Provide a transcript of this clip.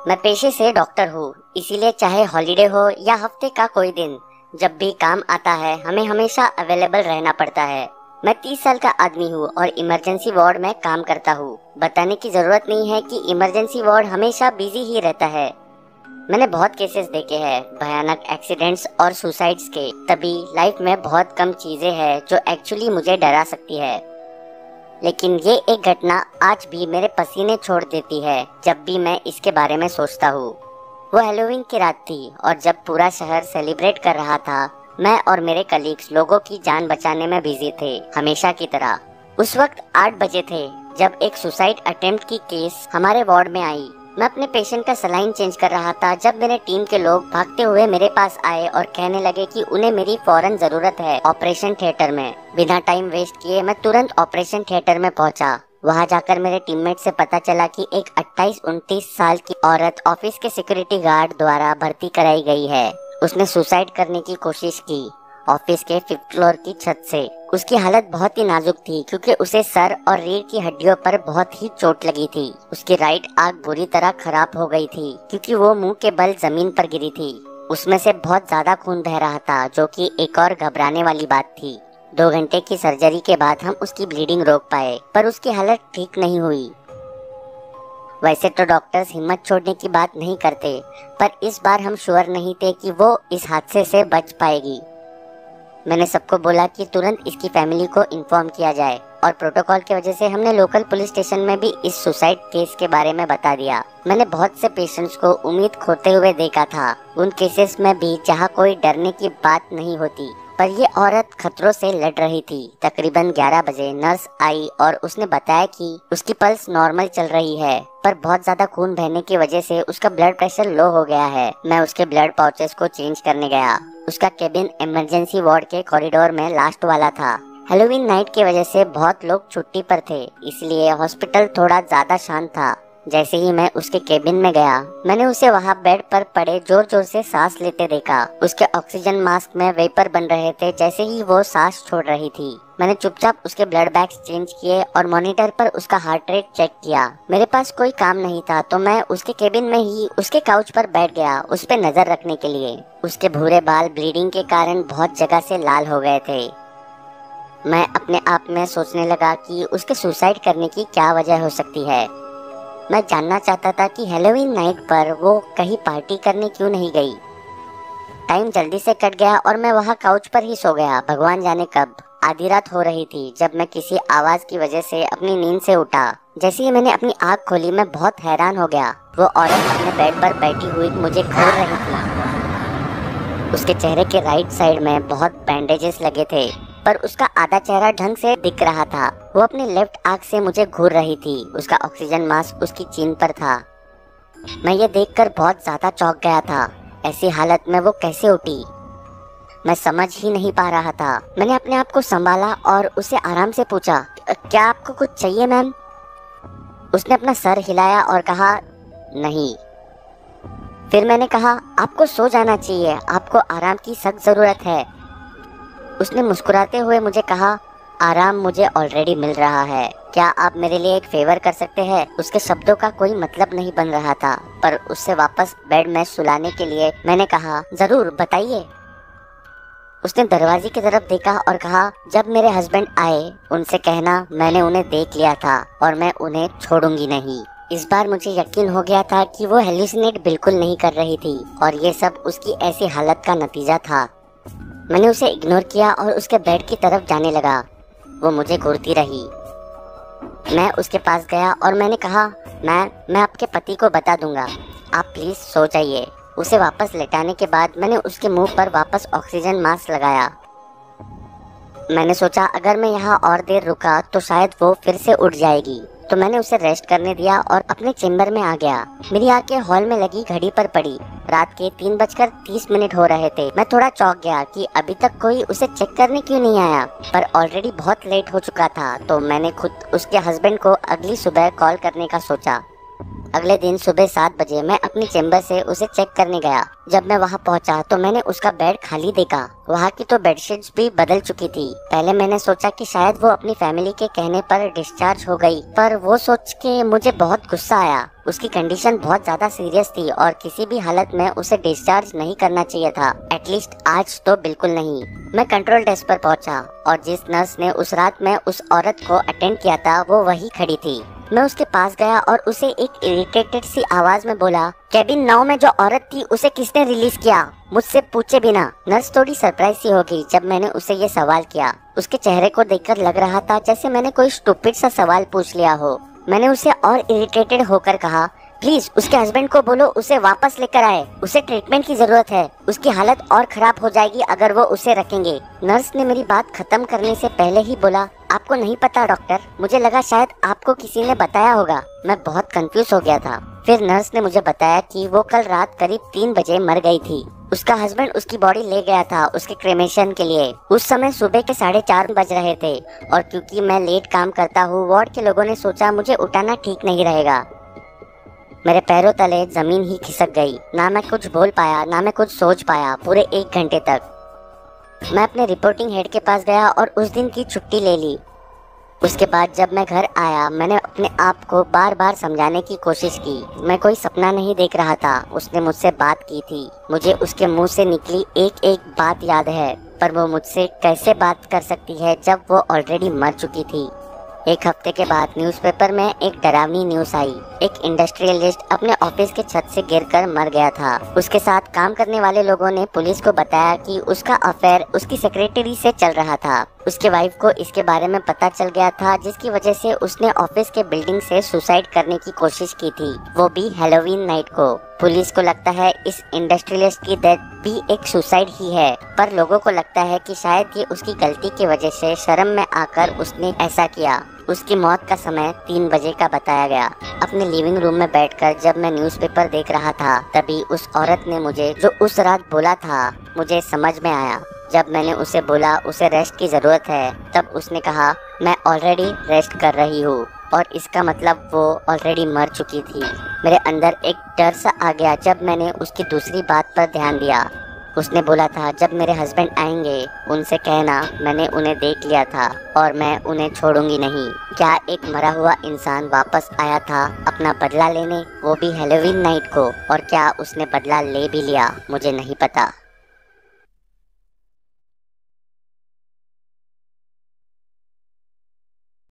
मैं पेशे से डॉक्टर हूँ, इसीलिए चाहे हॉलीडे हो या हफ्ते का कोई दिन, जब भी काम आता है हमें हमेशा अवेलेबल रहना पड़ता है। मैं 30 साल का आदमी हूँ और इमरजेंसी वार्ड में काम करता हूँ। बताने की जरूरत नहीं है कि इमरजेंसी वार्ड हमेशा बिजी ही रहता है। मैंने बहुत केसेस देखे हैं, भयानक एक्सीडेंट्स और सुसाइड्स के। तभी लाइफ में बहुत कम चीजें हैं जो एक्चुअली मुझे डरा सकती है, लेकिन ये एक घटना आज भी मेरे पसीने छोड़ देती है जब भी मैं इसके बारे में सोचता हूँ। वो हैलोवीन की रात थी और जब पूरा शहर सेलिब्रेट कर रहा था, मैं और मेरे कलीग्स लोगों की जान बचाने में बिजी थे, हमेशा की तरह। उस वक्त 8 बजे थे जब एक सुसाइड अटेम्प्ट की केस हमारे वार्ड में आई। मैं अपने पेशेंट का सलाइन चेंज कर रहा था जब मेरे टीम के लोग भागते हुए मेरे पास आए और कहने लगे कि उन्हें मेरी फौरन जरूरत है ऑपरेशन थिएटर में। बिना टाइम वेस्ट किए मैं तुरंत ऑपरेशन थिएटर में पहुंचा। वहां जाकर मेरे टीममेट से पता चला कि एक 28-29 साल की औरत ऑफिस के सिक्योरिटी गार्ड द्वारा भर्ती कराई गई है। उसने सुसाइड करने की कोशिश की ऑफिस के 5th फ्लोर की छत से। उसकी हालत बहुत ही नाजुक थी क्योंकि उसे सर और रीढ़ की हड्डियों पर बहुत ही चोट लगी थी। उसकी राइट आंख बुरी तरह खराब हो गई थी क्योंकि वो मुंह के बल जमीन पर गिरी थी। उसमें से बहुत ज्यादा खून बह रहा था, जो कि एक और घबराने वाली बात थी। 2 घंटे की सर्जरी के बाद हम उसकी ब्लीडिंग रोक पाए, पर उसकी हालत ठीक नहीं हुई। वैसे तो डॉक्टर्स हिम्मत छोड़ने की बात नहीं करते, पर इस बार हम श्योर नहीं थे कि वो इस हादसे से बच पाएगी। मैंने सबको बोला कि तुरंत इसकी फैमिली को इन्फॉर्म किया जाए और प्रोटोकॉल की वजह से हमने लोकल पुलिस स्टेशन में भी इस सुसाइड केस के बारे में बता दिया। मैंने बहुत से पेशेंट्स को उम्मीद खोते हुए देखा था, उन केसेस में भी जहां कोई डरने की बात नहीं होती, पर ये औरत खतरों से लड़ रही थी। तकरीबन 11 बजे नर्स आई और उसने बताया कि उसकी पल्स नॉर्मल चल रही है, पर बहुत ज्यादा खून बहने की वजह से उसका ब्लड प्रेशर लो हो गया है। मैं उसके ब्लड पाउचेस को चेंज करने गया। उसका केबिन इमरजेंसी वार्ड के कॉरिडोर में लास्ट वाला था। हैलोवीन नाइट की वजह से बहुत लोग छुट्टी पर थे, इसलिए हॉस्पिटल थोड़ा ज्यादा शांत था। जैसे ही मैं उसके केबिन में गया, मैंने उसे वहाँ बेड पर पड़े जोर जोर से सांस लेते देखा। उसके ऑक्सीजन मास्क में वेपर बन रहे थे जैसे ही वो सांस छोड़ रही थी। मैंने चुपचाप उसके ब्लड बैग्स चेंज किए और मॉनिटर पर उसका हार्ट रेट चेक किया। मेरे पास कोई काम नहीं था तो मैं उसके केबिन में ही उसके काउच पर बैठ गया, उस पे नजर रखने के लिए। उसके भूरे बाल ब्लीडिंग के कारण बहुत जगह से लाल हो गए थे। मैं अपने आप में सोचने लगा कि उसके सुसाइड करने की क्या वजह हो सकती है। मैं जानना चाहता था कि हैलोवीन नाइट पर वो कहीं पार्टी करने क्यों नहीं गई। टाइम जल्दी से कट गया और मैं वहाँ काउच पर ही सो गया, भगवान जाने कब। आधी रात हो रही थी जब मैं किसी आवाज की वजह से अपनी नींद से उठा। जैसे ही मैंने अपनी आँख खोली, मैं बहुत हैरान हो गया। वो औरत अपने बेड पर बैठी हुई मुझे घूर रही थी। उसके चेहरे के राइट साइड में बहुत बैंडेजेस लगे थे, पर उसका आधा चेहरा ढंग से दिख रहा था। वो अपनी लेफ्ट आंख से मुझे घूर रही थी। उसका ऑक्सीजन मास्क उसकी चीन पर था। मैं ये देखकर बहुत ज्यादा चौंक गया था। ऐसी हालत में वो कैसे उठी, मैं समझ ही नहीं पा रहा था। मैंने अपने आप को संभाला और उससे आराम से पूछा, क्या आपको कुछ चाहिए मैम? उसने अपना सर हिलाया और कहा, नहीं। फिर मैंने कहा, आपको सो जाना चाहिए, आपको आराम की सख्त जरूरत है। उसने मुस्कुराते हुए मुझे कहा, आराम मुझे ऑलरेडी मिल रहा है, क्या आप मेरे लिए एक फेवर कर सकते हैं? उसके शब्दों का कोई मतलब नहीं बन रहा था, पर उससे वापस बेड में सुलाने के लिए मैंने कहा, जरूर बताइए। उसने दरवाजे की तरफ देखा और कहा, जब मेरे हस्बैंड आए उनसे कहना मैंने उन्हें देख लिया था और मैं उन्हें छोड़ूंगी नहीं। इस बार मुझे यकीन हो गया था कि वो हेलुसिनेट बिल्कुल नहीं कर रही थी और ये सब उसकी ऐसी हालत का नतीजा था। मैंने उसे इग्नोर किया और उसके बेड की तरफ जाने लगा। वो मुझे घूरती रही। मैं उसके पास गया और मैंने कहा, मैं आपके पति को बता दूंगा, आप प्लीज सो जाइए। उसे वापस लेटाने के बाद मैंने उसके मुंह पर वापस ऑक्सीजन मास्क लगाया। मैंने सोचा अगर मैं यहाँ और देर रुका तो शायद वो फिर से उठ जाएगी, तो मैंने उसे रेस्ट करने दिया और अपने चेम्बर में आ गया। मेरी आंखें हॉल में लगी घड़ी पर पड़ी। रात के 3:30 हो रहे थे। मैं थोड़ा चौंक गया कि अभी तक कोई उसे चेक करने क्यों नहीं आया, पर ऑलरेडी बहुत लेट हो चुका था, तो मैंने खुद उसके हस्बैंड को अगली सुबह कॉल करने का सोचा। अगले दिन सुबह 7 बजे मैं अपनी चेम्बर से उसे चेक करने गया। जब मैं वहाँ पहुँचा तो मैंने उसका बेड खाली देखा। वहाँ की तो बेडशीट्स भी बदल चुकी थी। पहले मैंने सोचा कि शायद वो अपनी फैमिली के कहने पर डिस्चार्ज हो गई, पर वो सोच के मुझे बहुत गुस्सा आया। उसकी कंडीशन बहुत ज्यादा सीरियस थी और किसी भी हालत में उसे डिस्चार्ज नहीं करना चाहिए था, एटलीस्ट आज तो बिल्कुल नहीं। मैं कंट्रोल डेस्क पर पहुंचा और जिस नर्स ने उस रात में उस औरत को अटेंड किया था वो वही खड़ी थी। मैं उसके पास गया और उसे एक इरिटेटेड सी आवाज में बोला, केबिन 9 में जो औरत थी उसे किसने रिलीज किया, मुझसे पूछे बिना। नर्स थोड़ी सरप्राइज सी हो गई जब मैंने उसे ये सवाल किया। उसके चेहरे को देखकर लग रहा था जैसे मैंने कोई स्टूपिड सा सवाल पूछ लिया हो। मैंने उसे और इरिटेटेड होकर कहा, प्लीज उसके हस्बैंड को बोलो उसे वापस लेकर आए, उसे ट्रीटमेंट की जरूरत है, उसकी हालत और खराब हो जाएगी अगर वो उसे रखेंगे। नर्स ने मेरी बात खत्म करने से पहले ही बोला, आपको नहीं पता डॉक्टर, मुझे लगा शायद आपको किसी ने बताया होगा। मैं बहुत कंफ्यूज हो गया था। फिर नर्स ने मुझे बताया कि वो कल रात करीब 3 बजे मर गई थी। उसका हस्बैंड उसकी बॉडी ले गया था उसके क्रेमेशन के लिए। उस समय सुबह के 4:30 बज रहे थे और क्योंकि मैं लेट काम करता हूँ, वार्ड के लोगों ने सोचा मुझे उठाना ठीक नहीं रहेगा। मेरे पैरों तले जमीन ही खिसक गई। ना मैं कुछ बोल पाया ना मैं कुछ सोच पाया पूरे 1 घंटे तक। मैं अपने रिपोर्टिंग हेड के पास गया और उस दिन की छुट्टी ले ली। उसके बाद जब मैं घर आया मैंने अपने आप को बार बार समझाने की कोशिश की। मैं कोई सपना नहीं देख रहा था। उसने मुझसे बात की थी। मुझे उसके मुंह से निकली एक एक बात याद है, पर वो मुझसे कैसे बात कर सकती है जब वो ऑलरेडी मर चुकी थी। 1 हफ्ते के बाद न्यूज़पेपर में एक डरावनी न्यूज़ आई। एक इंडस्ट्रियलिस्ट अपने ऑफिस के छत से गिरकर मर गया था। उसके साथ काम करने वाले लोगों ने पुलिस को बताया कि उसका अफेयर उसकी सेक्रेटरी से चल रहा था। उसके वाइफ को इसके बारे में पता चल गया था, जिसकी वजह से उसने ऑफिस के बिल्डिंग से सुसाइड करने की कोशिश की थी, वो भी हैलोवीन नाइट को। पुलिस को लगता है इस इंडस्ट्रियलिस्ट की डेथ भी एक सुसाइड ही है, पर लोगों को लगता है कि शायद ये उसकी गलती की वजह से शर्म में आकर उसने ऐसा किया। उसकी मौत का समय 3 बजे का बताया गया। अपने लिविंग रूम में बैठकर जब मैं न्यूज़पेपर देख रहा था, तभी उस औरत ने मुझे जो उस रात बोला था मुझे समझ में आया। जब मैंने उसे बोला उसे रेस्ट की जरूरत है, तब उसने कहा, मैं ऑलरेडी रेस्ट कर रही हूँ, और इसका मतलब वो ऑलरेडी मर चुकी थी। मेरे अंदर एक डर सा आ गया जब मैंने उसकी दूसरी बात पर ध्यान दिया। उसने बोला था, जब मेरे हस्बैंड आएंगे उनसे कहना मैंने उन्हें देख लिया था और मैं उन्हें छोड़ूंगी नहीं। क्या एक मरा हुआ इंसान वापस आया था अपना बदला लेने, वो भी हैलोवीन नाइट को? और क्या उसने बदला ले भी लिया? मुझे नहीं पता।